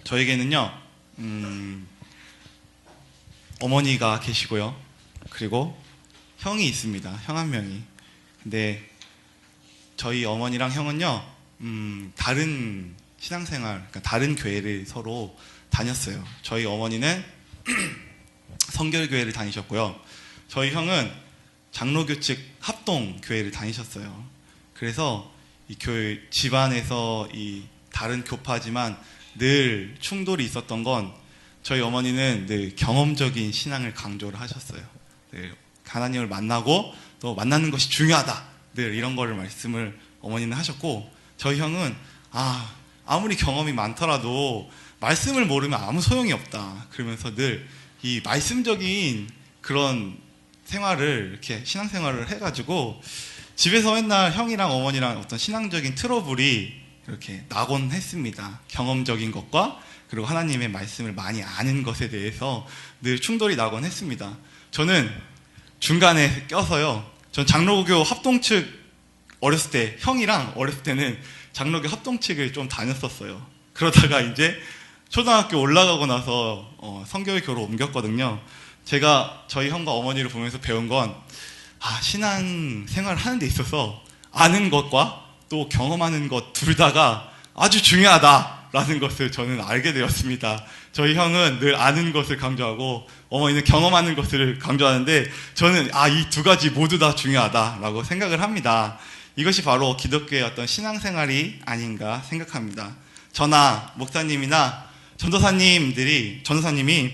저에게는요, 어머니가 계시고요. 그리고 형이 있습니다. 형 한 명이. 근데 저희 어머니랑 형은요, 다른 신앙생활, 그러니까 다른 교회를 서로 다녔어요. 저희 어머니는 성결교회를 다니셨고요. 저희 형은 장로교 측 합동교회를 다니셨어요. 그래서 이 교회 집안에서 이 다른 교파지만 늘 충돌이 있었던 건 저희 어머니는 늘 경험적인 신앙을 강조를 하셨어요. 늘 하나님을 만나고 또 만나는 것이 중요하다. 늘 이런 거를 말씀을 어머니는 하셨고, 저희 형은 아무리 경험이 많더라도 말씀을 모르면 아무 소용이 없다. 그러면서 늘 이 말씀적인 그런 생활을 이렇게 신앙생활을 해가지고 집에서 맨날 형이랑 어머니랑 어떤 신앙적인 트러블이 이렇게 나곤 했습니다. 경험적인 것과 그리고 하나님의 말씀을 많이 아는 것에 대해서 늘 충돌이 나곤 했습니다. 저는 중간에 껴서요. 전 장로교 합동 측 어렸을 때, 형이랑 어렸을 때는 장로교 합동 측을 좀 다녔었어요. 그러다가 이제 초등학교 올라가고 나서 성결교로 옮겼거든요. 제가 저희 형과 어머니를 보면서 배운 건 신앙 생활을 하는 데 있어서 아는 것과 또 경험하는 것 둘 다가 아주 중요하다라는 것을 저는 알게 되었습니다. 저희 형은 늘 아는 것을 강조하고 어머니는 경험하는 것을 강조하는데 저는 이 두 가지 모두 다 중요하다라고 생각을 합니다. 이것이 바로 기독교의 어떤 신앙생활이 아닌가 생각합니다. 저나 목사님이나 전도사님이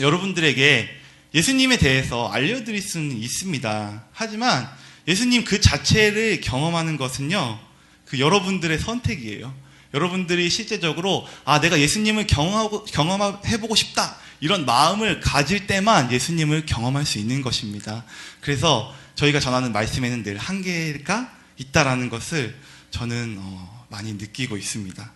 여러분들에게 예수님에 대해서 알려드릴 수는 있습니다. 하지만 예수님 그 자체를 경험하는 것은요, 그 여러분들의 선택이에요. 여러분들이 실제적으로 내가 예수님을 경험해보고 싶다, 이런 마음을 가질 때만 예수님을 경험할 수 있는 것입니다. 그래서 저희가 전하는 말씀에는 늘 한계가 있다라는 것을 저는 많이 느끼고 있습니다.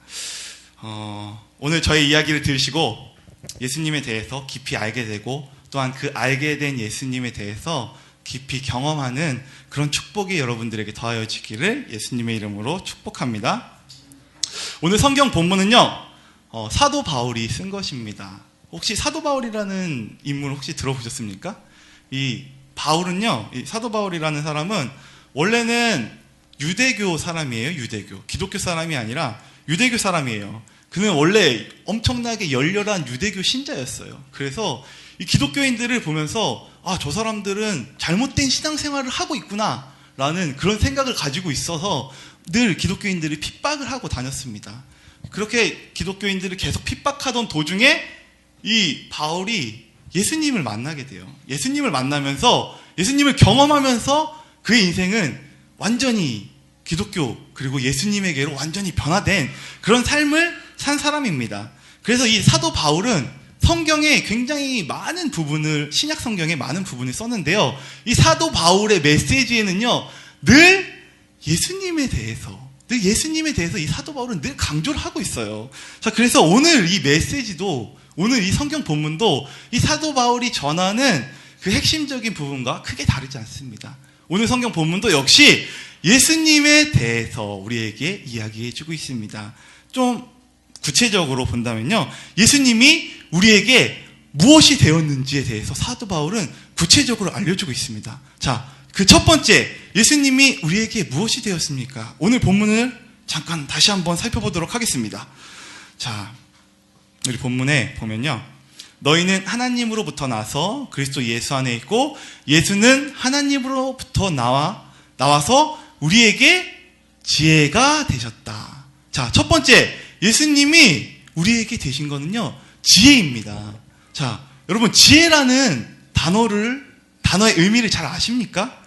오늘 저의 이야기를 들으시고 예수님에 대해서 깊이 알게 되고 또한 그 알게 된 예수님에 대해서 깊이 경험하는 그런 축복이 여러분들에게 더하여지기를 예수님의 이름으로 축복합니다. 오늘 성경 본문은요, 사도 바울이 쓴 것입니다. 혹시 사도 바울이라는 인물 혹시 들어보셨습니까? 이 바울은요, 이 사도 바울이라는 사람은 원래는 유대교 사람이에요. 유대교. 기독교 사람이 아니라 유대교 사람이에요. 그는 원래 엄청나게 열렬한 유대교 신자였어요. 그래서 이 기독교인들을 보면서 저 사람들은 잘못된 신앙생활을 하고 있구나 라는 그런 생각을 가지고 있어서 늘 기독교인들이 핍박을 하고 다녔습니다. 그렇게 기독교인들을 계속 핍박하던 도중에 이 바울이 예수님을 만나게 돼요. 예수님을 만나면서 예수님을 경험하면서 그의 인생은 완전히 기독교 그리고 예수님에게로 완전히 변화된 그런 삶을 산 사람입니다. 그래서 이 사도 바울은 성경에 굉장히 많은 부분을, 신약 성경에 많은 부분을 썼는데요. 이 사도 바울의 메시지에는요, 늘 예수님에 대해서 이 사도 바울은 늘 강조를 하고 있어요. 자, 그래서 오늘 이 메시지도, 오늘 이 성경 본문도 이 사도 바울이 전하는 그 핵심적인 부분과 크게 다르지 않습니다. 오늘 성경 본문도 역시 예수님에 대해서 우리에게 이야기해주고 있습니다. 좀 구체적으로 본다면요, 예수님이 우리에게 무엇이 되었는지에 대해서 사도 바울은 구체적으로 알려주고 있습니다. 자, 그 첫 번째, 예수님이 우리에게 무엇이 되었습니까? 오늘 본문을 잠깐 다시 한번 살펴보도록 하겠습니다. 자, 우리 본문에 보면요, 너희는 하나님으로부터 나서 그리스도 예수 안에 있고 예수는 하나님으로부터 나와서 우리에게 지혜가 되셨다. 자, 첫 번째, 예수님이 우리에게 되신 거는요, 지혜입니다. 자, 여러분, 지혜라는 단어의 의미를 잘 아십니까?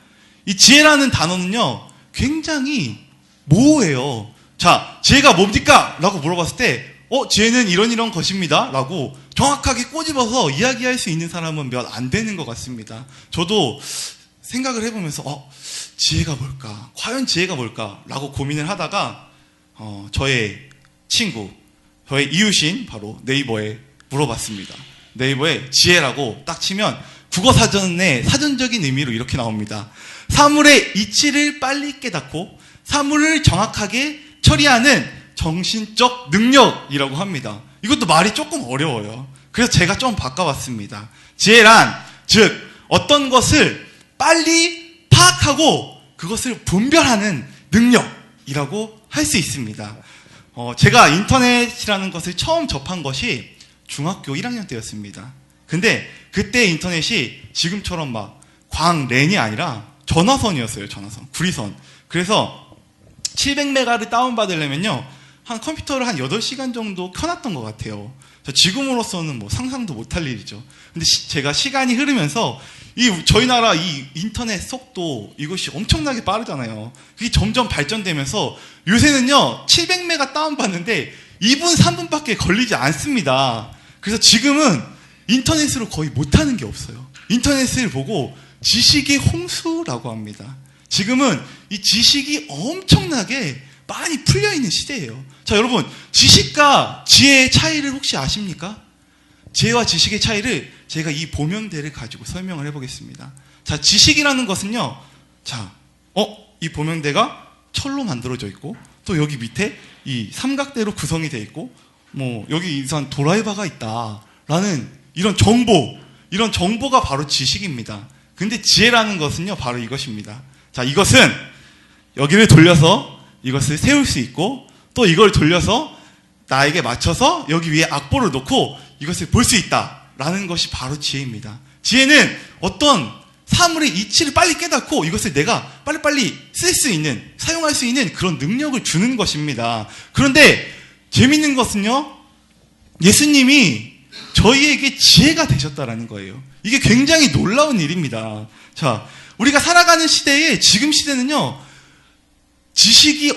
이 지혜라는 단어는요, 굉장히 모호해요. 자, 지혜가 뭡니까? 라고 물어봤을 때, 지혜는 이런 것입니다. 라고 정확하게 꼬집어서 이야기할 수 있는 사람은 몇 안 되는 것 같습니다. 저도 생각을 해보면서, 지혜가 뭘까? 과연 지혜가 뭘까? 라고 고민을 하다가, 저의 친구, 저의 이웃인 바로 네이버에 물어봤습니다. 네이버에 지혜라고 딱 치면 국어사전의 사전적인 의미로 이렇게 나옵니다. 사물의 이치를 빨리 깨닫고 사물을 정확하게 처리하는 정신적 능력이라고 합니다. 이것도 말이 조금 어려워요. 그래서 제가 좀 바꿔봤습니다. 지혜란, 즉 어떤 것을 빨리 파악하고 그것을 분별하는 능력이라고 할 수 있습니다. 제가 인터넷이라는 것을 처음 접한 것이 중학교 1학년 때였습니다. 근데 그때 인터넷이 지금처럼 막 광랜이 아니라 전화선이었어요. 전화선, 구리선. 그래서 700메가를 다운받으려면요, 한 컴퓨터를 한 8시간 정도 켜놨던 것 같아요. 지금으로서는 뭐 상상도 못할 일이죠. 근데 제가 시간이 흐르면서 저희 나라 이 인터넷 속도, 이것이 엄청나게 빠르잖아요. 그게 점점 발전되면서 요새는요 700메가 다운받는데 2분 3분밖에 걸리지 않습니다. 그래서 지금은 인터넷으로 거의 못하는 게 없어요. 인터넷을 보고 지식의 홍수라고 합니다. 지금은 이 지식이 엄청나게 많이 풀려있는 시대예요. 자, 여러분, 지식과 지혜의 차이를 혹시 아십니까? 지혜와 지식의 차이를 제가 이 보명대를 가지고 설명을 해보겠습니다. 자, 지식이라는 것은요, 자, 이 보명대가 철로 만들어져 있고, 또 여기 밑에 이 삼각대로 구성이 되어 있고, 뭐 여기 이상 드라이버가 있다라는 이런 정보가 바로 지식입니다. 근데 지혜라는 것은요, 바로 이것입니다. 자, 이것은 여기를 돌려서 이것을 세울 수 있고, 또 이걸 돌려서 나에게 맞춰서 여기 위에 악보를 놓고 이것을 볼 수 있다라는 것이 바로 지혜입니다. 지혜는 어떤 사물의 이치를 빨리 깨닫고 이것을 내가 빨리빨리 쓸 수 있는, 사용할 수 있는 그런 능력을 주는 것입니다. 그런데 재밌는 것은요, 예수님이 저희에게 지혜가 되셨다라는 거예요. 이게 굉장히 놀라운 일입니다. 자, 우리가 살아가는 시대에, 지금 시대는요, 지식이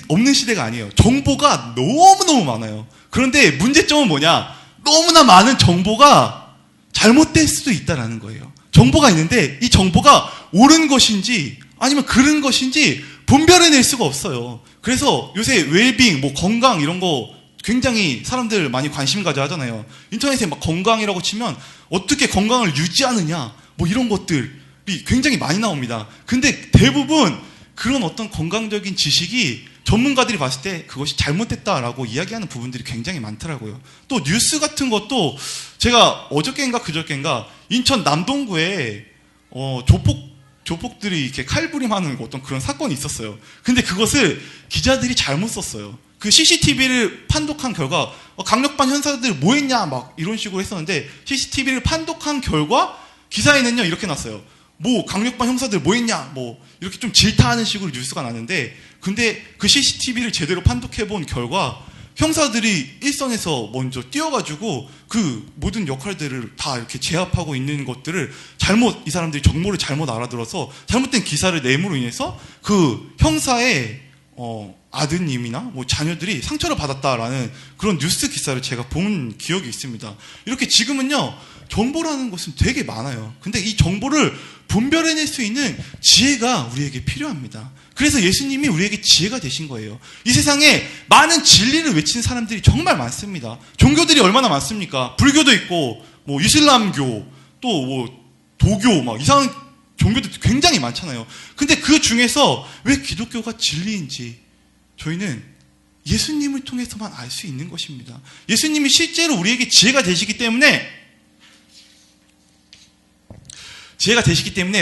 없는 시대가 아니에요. 정보가 너무너무 많아요. 그런데 문제점은 뭐냐? 너무나 많은 정보가 잘못될 수도 있다는 거예요. 정보가 있는데 이 정보가 옳은 것인지 아니면 그른 것인지 분별해낼 수가 없어요. 그래서 요새 웰빙, 뭐 건강 이런 거 굉장히 사람들 많이 관심 가져 하잖아요. 인터넷에 막 건강이라고 치면 어떻게 건강을 유지하느냐, 뭐 이런 것들이 굉장히 많이 나옵니다. 근데 대부분 그런 어떤 건강적인 지식이 전문가들이 봤을 때 그것이 잘못됐다라고 이야기하는 부분들이 굉장히 많더라고요. 또 뉴스 같은 것도 제가 어저께인가 그저께인가 인천 남동구에 조폭들이 이렇게 칼부림하는 어떤 그런 사건이 있었어요. 근데 그것을 기자들이 잘못 썼어요. 그 CCTV를 판독한 결과 강력반 형사들 뭐 했냐 막 이런 식으로 했었는데, CCTV를 판독한 결과 기사에는요 이렇게 났어요. 뭐 강력반 형사들 뭐 했냐 뭐 이렇게 좀 질타하는 식으로 뉴스가 나는데, 근데 그 CCTV를 제대로 판독해본 결과 형사들이 일선에서 먼저 뛰어가지고 그 모든 역할들을 다 이렇게 제압하고 있는 것들을 이 사람들이 정보를 잘못 알아들어서 잘못된 기사를 내므로 인해서 그 형사의 아드님이나 뭐 자녀들이 상처를 받았다라는 그런 뉴스 기사를 제가 본 기억이 있습니다. 이렇게 지금은요 정보라는 것은 되게 많아요. 근데 이 정보를 분별해낼 수 있는 지혜가 우리에게 필요합니다. 그래서 예수님이 우리에게 지혜가 되신 거예요. 이 세상에 많은 진리를 외치는 사람들이 정말 많습니다. 종교들이 얼마나 많습니까? 불교도 있고, 뭐 이슬람교, 또 뭐 도교, 막 이상한 종교도 굉장히 많잖아요. 근데 그 중에서 왜 기독교가 진리인지 저희는 예수님을 통해서만 알 수 있는 것입니다. 예수님이 실제로 우리에게 지혜가 되시기 때문에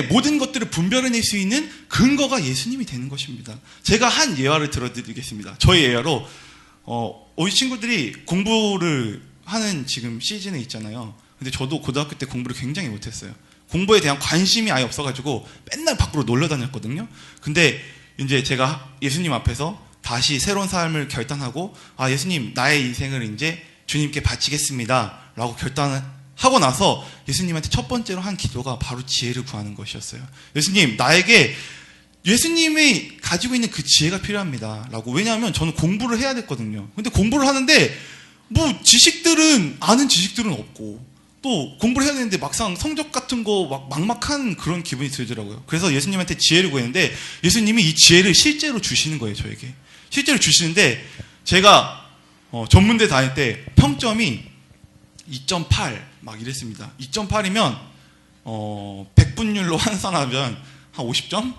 모든 것들을 분별해낼 수 있는 근거가 예수님이 되는 것입니다. 제가 한 예화를 들어드리겠습니다. 저희 예화로 우리 친구들이 공부를 하는 지금 시즌에 있잖아요. 근데 저도 고등학교 때 공부를 굉장히 못했어요. 공부에 대한 관심이 아예 없어가지고 맨날 밖으로 놀러 다녔거든요. 근데 이제 제가 예수님 앞에서 다시 새로운 삶을 결단하고, 예수님 나의 인생을 이제 주님께 바치겠습니다 라고 결단을 하고 나서 예수님한테 첫 번째로 한 기도가 바로 지혜를 구하는 것이었어요. 예수님, 나에게 예수님이 가지고 있는 그 지혜가 필요합니다 라고. 왜냐하면 저는 공부를 해야 됐거든요. 근데 공부를 하는데 뭐 아는 지식들은 없고, 또 공부를 해야 되는데 막상 성적 같은 거 막막한 그런 기분이 들더라고요. 그래서 예수님한테 지혜를 구했는데 예수님이 이 지혜를 실제로 주시는 거예요. 저에게 실제로 주시는데, 제가 전문대 다닐 때 평점이 2.8 막 이랬습니다. 2.8이면 100분율로 환산하면 한 50점?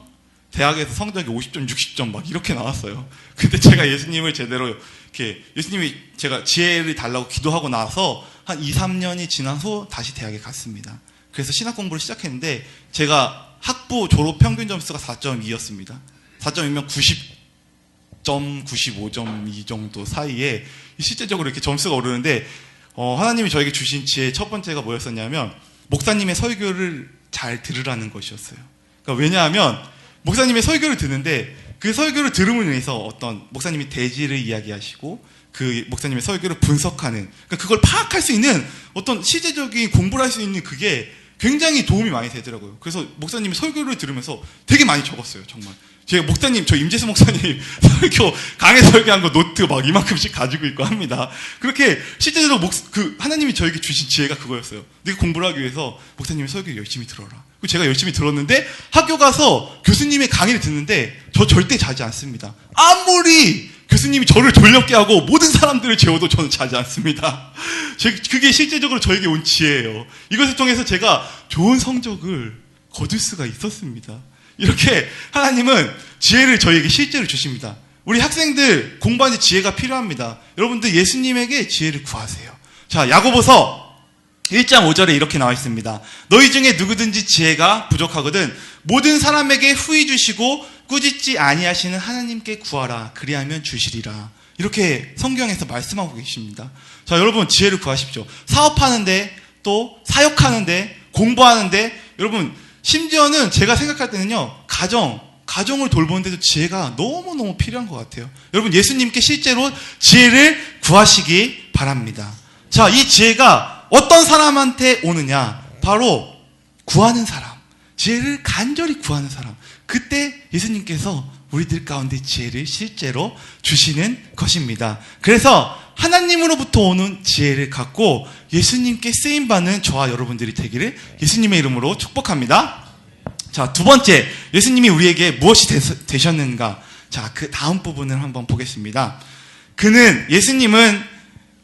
대학에서 성적이 50점, 60점 막 이렇게 나왔어요. 근데 제가 예수님을 제대로 이렇게 예수님이 제가 지혜를 달라고 기도하고 나서 한 2, 3년이 지나서 다시 대학에 갔습니다. 그래서 신학 공부를 시작했는데 제가 학부 졸업 평균 점수가 4.2였습니다. 4.2면 90점, 95점 이 정도 사이에 실제적으로 이렇게 점수가 오르는데 하나님이 저에게 주신 지혜의 첫 번째가 뭐였었냐면 목사님의 설교를 잘 들으라는 것이었어요. 그러니까 왜냐하면 목사님의 설교를 듣는데 그 설교를 들음으로 인해서 어떤 목사님이 대지를 이야기하시고 그 목사님의 설교를 분석하는 그러니까 그걸 파악할 수 있는 어떤 실제적인 공부를 할 수 있는 그게 굉장히 도움이 많이 되더라고요. 그래서 목사님의 설교를 들으면서 되게 많이 적었어요. 정말 제가 목사님 저 임재수 목사님 설교 강의 설교한 거 노트 막 이만큼씩 가지고 있고 합니다. 그렇게 실제적으로 하나님이 저에게 주신 지혜가 그거였어요. 네가 공부를 하기 위해서 목사님의 설교 열심히 들어라. 제가 열심히 들었는데 학교 가서 교수님의 강의를 듣는데 저 절대 자지 않습니다. 아무리 교수님이 저를 졸렵게 하고 모든 사람들을 재워도 저는 자지 않습니다. 그게 실제적으로 저에게 온 지혜예요. 이것을 통해서 제가 좋은 성적을 거둘 수가 있었습니다. 이렇게 하나님은 지혜를 저에게 실제로 주십니다. 우리 학생들 공부하는 지혜가 필요합니다. 여러분들 예수님에게 지혜를 구하세요. 자, 야고보서 1장 5절에 이렇게 나와 있습니다. 너희 중에 누구든지 지혜가 부족하거든 모든 사람에게 후히 주시고 꾸짖지 아니하시는 하나님께 구하라. 그리하면 주시리라. 이렇게 성경에서 말씀하고 계십니다. 자, 여러분 지혜를 구하십시오. 사업하는데 또 사역하는데 공부하는데 여러분 심지어는 제가 생각할 때는요. 가정을 돌보는데도 지혜가 너무너무 필요한 것 같아요. 여러분 예수님께 실제로 지혜를 구하시기 바랍니다. 자, 이 지혜가 어떤 사람한테 오느냐? 바로 구하는 사람. 지혜를 간절히 구하는 사람. 그때 예수님께서 우리들 가운데 지혜를 실제로 주시는 것입니다. 그래서 하나님으로부터 오는 지혜를 갖고 예수님께 쓰임받는 저와 여러분들이 되기를 예수님의 이름으로 축복합니다. 자, 두 번째, 예수님이 우리에게 무엇이 되셨는가? 자, 그 다음 부분을 한번 보겠습니다. 예수님은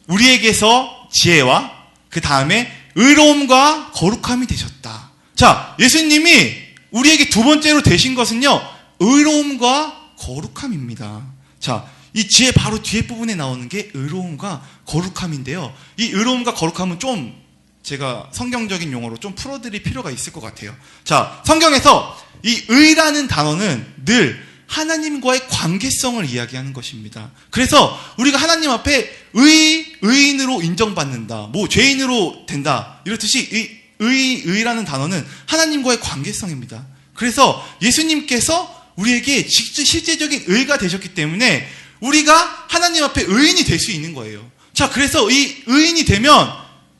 우리에게서 지혜와 그 다음에 의로움과 거룩함이 되셨다. 자, 예수님이 우리에게 두 번째로 되신 것은요, 의로움과 거룩함입니다. 자, 이 지혜 바로 뒤에 부분에 나오는 게 의로움과 거룩함인데요. 이 의로움과 거룩함은 좀 제가 성경적인 용어로 좀 풀어드릴 필요가 있을 것 같아요. 자, 성경에서 이 의라는 단어는 늘 하나님과의 관계성을 이야기하는 것입니다. 그래서 우리가 하나님 앞에 의인으로 인정받는다, 죄인으로 된다, 이렇듯이 의라는 단어는 하나님과의 관계성입니다. 그래서 예수님께서 우리에게 실제적인 의가 되셨기 때문에 우리가 하나님 앞에 의인이 될 수 있는 거예요. 자, 그래서 이 의인이 되면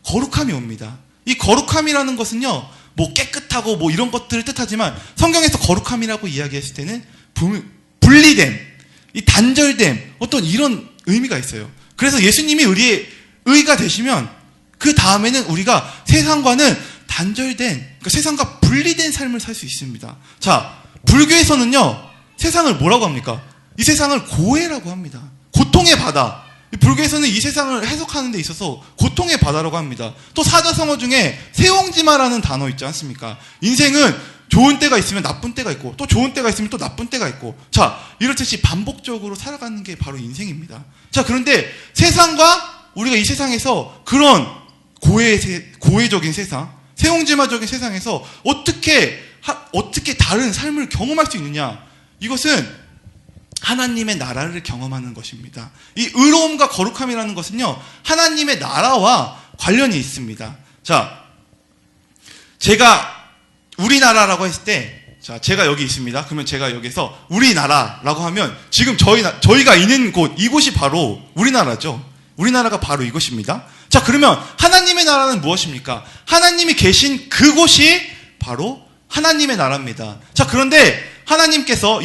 거룩함이 옵니다. 이 거룩함이라는 것은요, 깨끗하고 이런 것들을 뜻하지만 성경에서 거룩함이라고 이야기했을 때는 분리됨, 이 단절됨, 어떤 이런 의미가 있어요. 그래서 예수님이 우리의 의가 되시면 그 다음에는 우리가 세상과는 단절된, 그러니까 세상과 분리된 삶을 살 수 있습니다. 자, 불교에서는요, 세상을 뭐라고 합니까? 이 세상을 고해라고 합니다. 고통의 바다. 불교에서는 이 세상을 해석하는 데 있어서 고통의 바다라고 합니다. 또 사자성어 중에 세옹지마라는 단어 있지 않습니까? 인생은 좋은 때가 있으면 나쁜 때가 있고 또 좋은 때가 있으면 또 나쁜 때가 있고, 자, 이렇듯이 반복적으로 살아가는 게 바로 인생입니다. 자, 그런데 세상과 우리가 이 세상에서 그런 고해적인 세상, 세옹지마적인 세상에서 어떻게 다른 삶을 경험할 수 있느냐? 이것은 하나님의 나라를 경험하는 것입니다. 이 의로움과 거룩함이라는 것은요, 하나님의 나라와 관련이 있습니다. 자, 제가 우리나라라고 했을 때, 자, 제가 여기 있습니다. 그러면 제가 여기서 우리나라라고 하면 지금 저희가 있는 이곳이 바로 우리나라죠. 우리나라가 바로 이곳입니다. 자, 그러면 하나님의 나라는 무엇입니까? 하나님이 계신 그곳이 바로 하나님의 나라입니다. 자, 그런데 하나님께서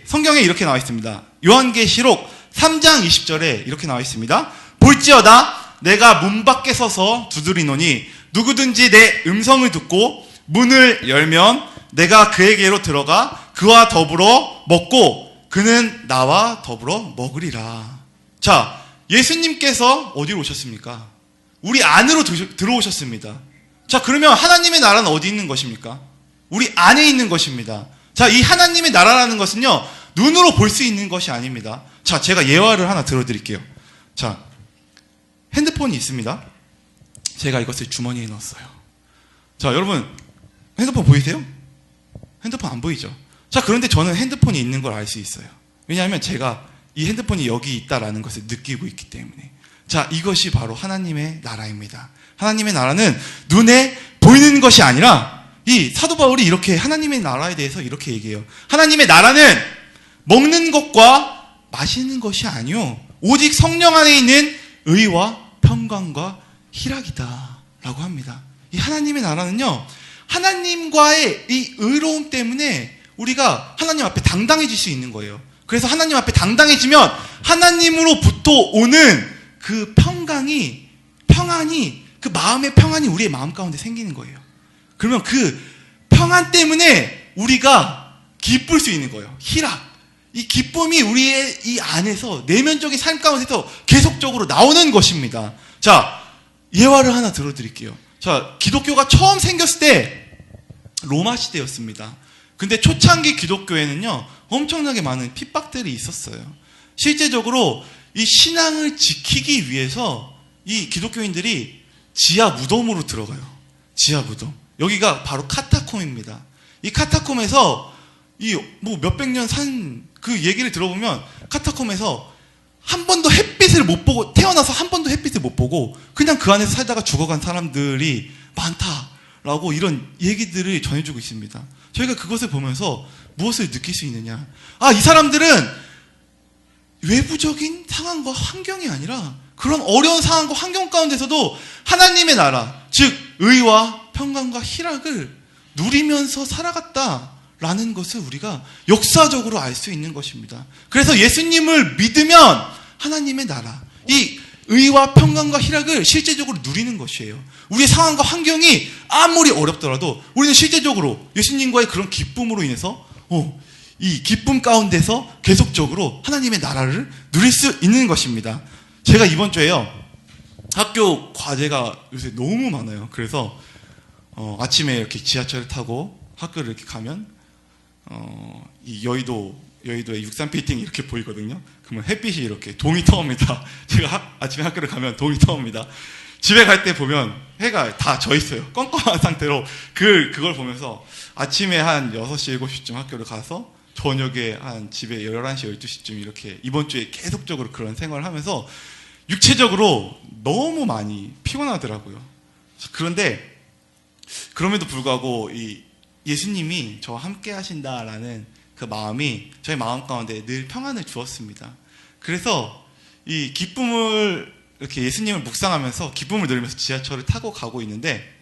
성경에 이렇게 나와 있습니다. 요한계시록 3장 20절에 이렇게 나와 있습니다. 볼지어다 내가 문 밖에 서서 두드리노니 누구든지 내 음성을 듣고 문을 열면 내가 그에게로 들어가 그와 더불어 먹고 그는 나와 더불어 먹으리라. 자, 예수님께서 어디로 오셨습니까? 우리 안으로 들어오셨습니다. 자, 그러면 하나님의 나라는 어디 있는 것입니까? 우리 안에 있는 것입니다. 자, 이 하나님의 나라라는 것은요, 눈으로 볼 수 있는 것이 아닙니다. 자, 제가 예화를 하나 들어드릴게요. 자, 핸드폰이 있습니다. 제가 이것을 주머니에 넣었어요. 자, 여러분, 핸드폰 보이세요? 핸드폰 안 보이죠? 자, 그런데 저는 핸드폰이 있는 걸 알 수 있어요. 왜냐하면 제가 이 핸드폰이 여기 있다라는 것을 느끼고 있기 때문에. 자, 이것이 바로 하나님의 나라입니다. 하나님의 나라는 눈에 보이는 것이 아니라, 이 사도 바울이 이렇게 하나님의 나라에 대해서 이렇게 얘기해요. 하나님의 나라는 먹는 것과 마시는 것이 아니요, 오직 성령 안에 있는 의와 평강과 희락이다 라고 합니다. 이 하나님의 나라는요, 하나님과의 이 의로움 때문에 우리가 하나님 앞에 당당해질 수 있는 거예요. 그래서 하나님 앞에 당당해지면 하나님으로부터 오는 그 평안이, 그 마음의 평안이 우리의 마음 가운데 생기는 거예요. 그러면 그 평안 때문에 우리가 기쁠 수 있는 거예요. 희락. 이 기쁨이 우리의 이 안에서, 내면적인 삶 가운데서 계속적으로 나오는 것입니다. 자, 예화를 하나 들어드릴게요. 자, 기독교가 처음 생겼을 때 로마 시대였습니다. 근데 초창기 기독교에는요, 엄청나게 많은 핍박들이 있었어요. 실제적으로 이 신앙을 지키기 위해서 이 기독교인들이 지하 무덤으로 들어가요. 지하 무덤. 여기가 바로 카타콤입니다. 이 카타콤에서 이 뭐 몇백 년 산 그 얘기를 들어보면, 카타콤에서 한 번도 햇빛을 못 보고, 태어나서 한 번도 햇빛을 못 보고 그냥 그 안에서 살다가 죽어간 사람들이 많다라고 이런 얘기들을 전해주고 있습니다. 저희가 그것을 보면서 무엇을 느낄 수 있느냐? 아, 이 사람들은 외부적인 상황과 환경이 아니라 그런 어려운 상황과 환경 가운데서도 하나님의 나라, 즉 의와 평강과 희락을 누리면서 살아갔다라는 것을 우리가 역사적으로 알 수 있는 것입니다. 그래서 예수님을 믿으면 하나님의 나라, 이 의와 평강과 희락을 실제적으로 누리는 것이에요. 우리의 상황과 환경이 아무리 어렵더라도 우리는 실제적으로 예수님과의 그런 기쁨으로 인해서 이 기쁨 가운데서 계속적으로 하나님의 나라를 누릴 수 있는 것입니다. 제가 이번 주에요, 학교 과제가 요새 너무 많아요. 그래서 아침에 이렇게 지하철을 타고 학교를 이렇게 가면 이 여의도의 63빌딩이 이렇게 보이거든요. 그러면 햇빛이 이렇게 동이 터옵니다. 제가 아침에 학교를 가면 동이 터옵니다. 집에 갈 때 보면 해가 다 져 있어요. 껌껌한 상태로 그걸 보면서 아침에 한 6시, 7시쯤 학교를 가서 저녁에 한 집에 11시, 12시쯤 이렇게 이번 주에 계속적으로 그런 생활을 하면서 육체적으로 너무 많이 피곤하더라고요. 그런데 그럼에도 불구하고 이 예수님이 저와 함께 하신다라는 그 마음이 저의 마음 가운데 늘 평안을 주었습니다. 그래서 이 기쁨을 이렇게 예수님을 묵상하면서 기쁨을 누리면서 지하철을 타고 가고 있는데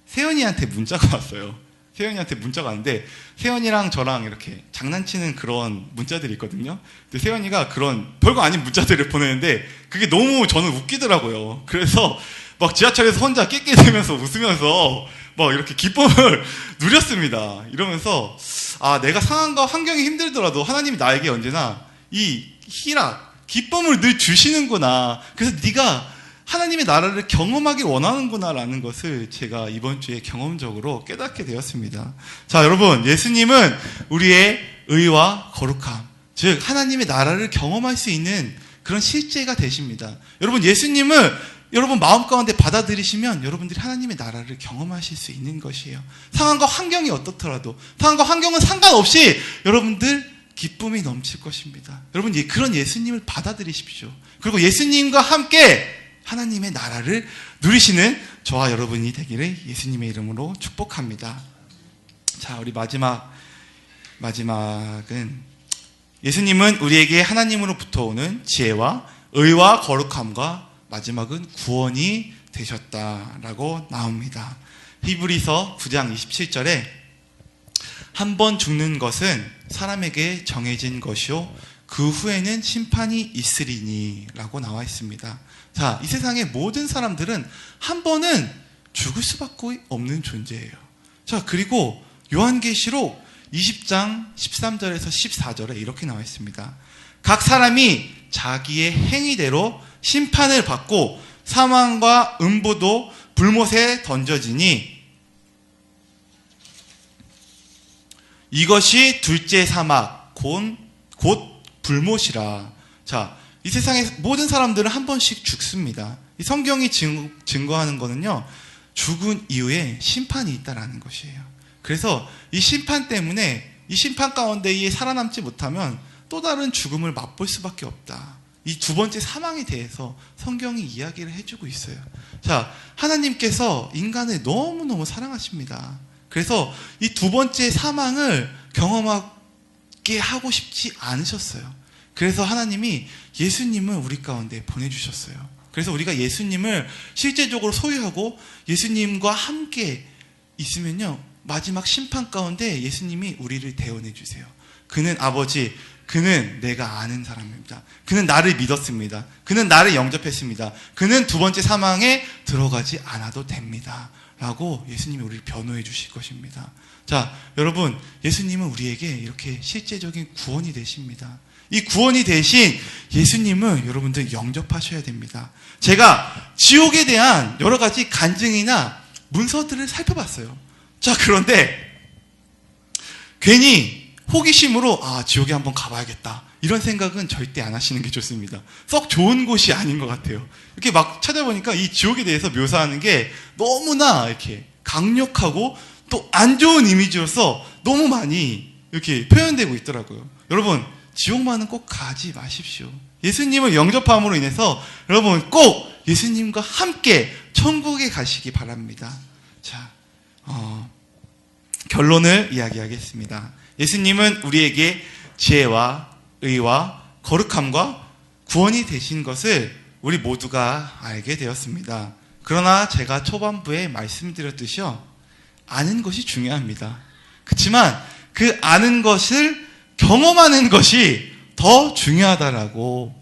세연이한테 문자가 왔어요. 세연이한테 문자가 왔는데 세연이랑 저랑 이렇게 장난치는 그런 문자들이 있거든요. 근데 세연이가 그런 별거 아닌 문자들을 보내는데 그게 너무 저는 웃기더라고요. 그래서 막 지하철에서 혼자 낄낄대면서 웃으면서 막 이렇게 기쁨을 누렸습니다. 이러면서 아, 내가 상황과 환경이 힘들더라도 하나님이 나에게 언제나 이 희락, 기쁨을 늘 주시는구나. 그래서 네가 하나님의 나라를 경험하길 원하는구나라는 것을 제가 이번 주에 경험적으로 깨닫게 되었습니다. 자, 여러분, 예수님은 우리의 의와 거룩함, 즉 하나님의 나라를 경험할 수 있는 그런 실제가 되십니다. 여러분, 예수님을 여러분 마음 가운데 받아들이시면 여러분들이 하나님의 나라를 경험하실 수 있는 것이에요. 상황과 환경이 어떻더라도, 상황과 환경은 상관없이 여러분들 기쁨이 넘칠 것입니다. 여러분, 그런 예수님을 받아들이십시오. 그리고 예수님과 함께 하나님의 나라를 누리시는 저와 여러분이 되기를 예수님의 이름으로 축복합니다. 자, 우리 마지막은 예수님은 우리에게 하나님으로부터 오는 지혜와 의와 거룩함과 마지막은 구원이 되셨다라고 나옵니다. 히브리서 9장 27절에 한 번 죽는 것은 사람에게 정해진 것이요 그 후에는 심판이 있으리니 라고 나와 있습니다. 자, 이 세상의 모든 사람들은 한 번은 죽을 수밖에 없는 존재예요. 자, 그리고 요한계시록 20장 13절에서 14절에 이렇게 나와 있습니다. 각 사람이 자기의 행위대로 심판을 받고 사망과 음부도 불못에 던져지니 이것이 둘째 사막 곧 불못이라. 자, 이 세상의 모든 사람들은 한 번씩 죽습니다. 이 성경이 증거하는 거는요, 죽은 이후에 심판이 있다라는 것이에요. 그래서 이 심판 때문에 이 심판 가운데에 살아남지 못하면 또 다른 죽음을 맛볼 수밖에 없다. 이 두 번째 사망에 대해서 성경이 이야기를 해주고 있어요. 자, 하나님께서 인간을 너무너무 사랑하십니다. 그래서 이 두 번째 사망을 경험하게 하고 싶지 않으셨어요. 그래서 하나님이 예수님을 우리 가운데 보내주셨어요. 그래서 우리가 예수님을 실제적으로 소유하고 예수님과 함께 있으면요, 마지막 심판 가운데 예수님이 우리를 대원해 주세요. 그는 아버지, 그는 내가 아는 사람입니다. 그는 나를 믿었습니다. 그는 나를 영접했습니다. 그는 두 번째 사망에 들어가지 않아도 됩니다. 라고 예수님이 우리를 변호해 주실 것입니다. 자, 여러분, 예수님은 우리에게 이렇게 실제적인 구원이 되십니다. 이 구원이 되신 예수님을 여러분들 영접하셔야 됩니다. 제가 지옥에 대한 여러 가지 간증이나 문서들을 살펴봤어요. 자, 그런데 괜히 호기심으로 지옥에 한번 가봐야겠다, 이런 생각은 절대 안 하시는 게 좋습니다. 썩 좋은 곳이 아닌 것 같아요. 이렇게 막 찾아보니까 이 지옥에 대해서 묘사하는 게 너무나 이렇게 강력하고 또 안 좋은 이미지로서 너무 많이 이렇게 표현되고 있더라고요. 여러분, 지옥만은 꼭 가지 마십시오. 예수님을 영접함으로 인해서 여러분 꼭 예수님과 함께 천국에 가시기 바랍니다. 자, 결론을 이야기하겠습니다. 예수님은 우리에게 지혜와 의와 거룩함과 구원이 되신 것을 우리 모두가 알게 되었습니다. 그러나 제가 초반부에 말씀드렸듯이요, 아는 것이 중요합니다. 그렇지만 그 아는 것을 경험하는 것이 더 중요하다라고